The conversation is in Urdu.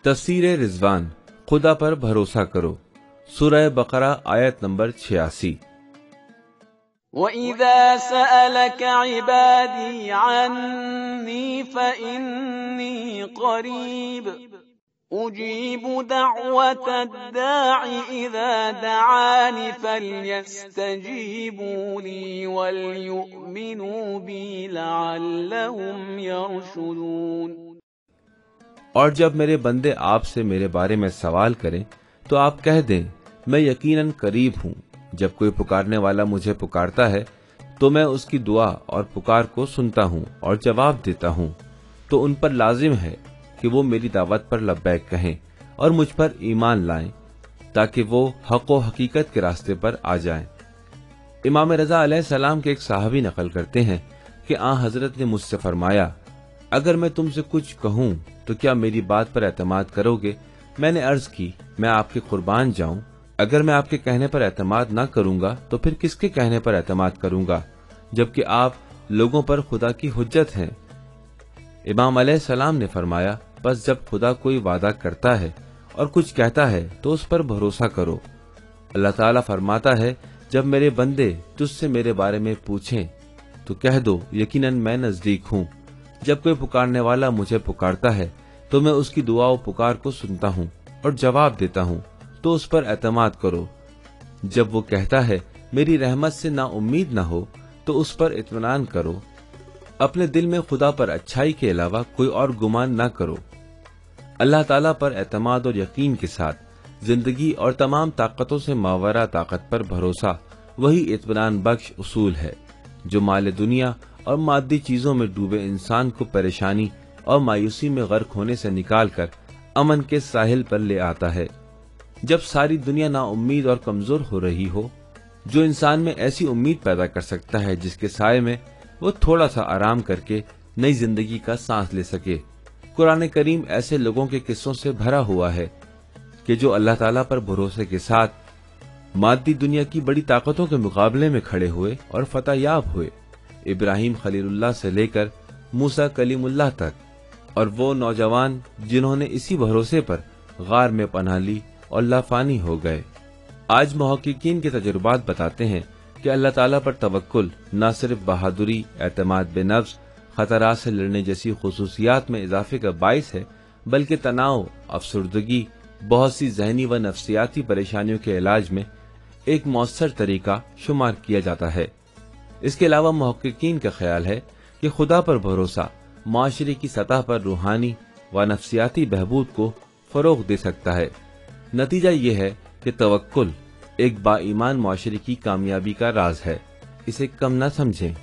تفسیر رضوان، خدا پر بھروسہ کرو، سورہ بقرہ آیت نمبر 86۔ وَإِذَا سَأَلَكَ عِبَادِي عَنِّي فَإِنِّي قَرِيبٌ أُجِيبُ دَعْوَةَ الدَّاعِ إِذَا دَعَانِ فَلْيَسْتَجِيبُوا لِي وَلْيُؤْمِنُوا بِي لَعَلَّهُمْ يَرْشُدُونَ۔ اور جب میرے بندے آپ سے میرے بارے میں سوال کریں تو آپ کہہ دیں میں یقیناً قریب ہوں، جب کوئی پکارنے والا مجھے پکارتا ہے تو میں اس کی دعا اور پکار کو سنتا ہوں اور جواب دیتا ہوں، تو ان پر لازم ہے کہ وہ میری دعوت پر لبیک کہیں اور مجھ پر ایمان لائیں تاکہ وہ حق و حقیقت کے راستے پر آ جائیں۔ امام رضا علیہ السلام کے ایک صحابی نقل کرتے ہیں کہ آن حضرت نے مجھ سے فرمایا، اگر میں تم سے کچھ کہوں تو کیا میری بات پر اعتماد کرو گے؟ میں نے عرض کی، میں آپ کے قربان جاؤں، اگر میں آپ کے کہنے پر اعتماد نہ کروں گا تو پھر کس کے کہنے پر اعتماد کروں گا، جبکہ آپ لوگوں پر خدا کی حجت ہیں۔ امام علیہ السلام نے فرمایا، بس جب خدا کوئی وعدہ کرتا ہے اور کچھ کہتا ہے تو اس پر بھروسہ کرو۔ اللہ تعالیٰ فرماتا ہے، جب میرے بندے تجھ سے میرے بارے میں پوچھیں تو کہہ دو یقیناً میں نزدیک ہوں، جب کوئی پکارنے والا مجھے پکارتا ہے تو میں اس کی دعا و پکار کو سنتا ہوں اور جواب دیتا ہوں، تو اس پر اعتماد کرو۔ جب وہ کہتا ہے میری رحمت سے نا امید نہ ہو تو اس پر اطمینان کرو۔ اپنے دل میں خدا پر اچھائی کے علاوہ کوئی اور گمان نہ کرو۔ اللہ تعالیٰ پر اعتماد اور یقین کے ساتھ زندگی اور تمام طاقتوں سے ماورا طاقت پر بھروسہ وہی اطمینان بخش اصول ہے جو مال دنیا اور مادی چیزوں میں ڈوبے انسان کو پریشانی اور مایوسی میں غرق ہونے سے نکال کر امن کے ساحل پر لے آتا ہے۔ جب ساری دنیا نا امید اور کمزور ہو رہی ہو، جو انسان میں ایسی امید پیدا کر سکتا ہے جس کے سائے میں وہ تھوڑا سا آرام کر کے نئی زندگی کا سانس لے سکے۔ قرآن کریم ایسے لوگوں کے قصوں سے بھرا ہوا ہے کہ جو اللہ تعالیٰ پر بھروسے کے ساتھ مادی دنیا کی بڑی طاقتوں کے مقابلے میں کھڑے ہوئے اور فتح یاب ہوئے۔ ابراہیم خلیل اللہ سے لے کر موسیٰ کلیم اللہ تک، اور وہ نوجوان جنہوں نے اسی بھروسے پر غار میں پناہ لی اور لافانی ہو گئے۔ آج محققین کے تجربات بتاتے ہیں کہ اللہ تعالیٰ پر توکل نہ صرف بہادری، اعتماد بے نفس، خطرات سے لڑنے جیسی خصوصیات میں اضافے کا باعث ہے، بلکہ تناؤ، افسردگی، بہت سی ذہنی و نفسیاتی پریشانیوں کے علاج میں ایک مؤثر طریقہ شمار کیا جاتا ہے۔ اس کے علاوہ محققین کا خیال ہے کہ خدا پر بھروسہ معاشرے کی سطح پر روحانی و نفسیاتی بہبود کو فروغ دے سکتا ہے۔ نتیجہ یہ ہے کہ توکل ایک با ایمان معاشرے کی کامیابی کا راز ہے، اسے کم نہ سمجھیں۔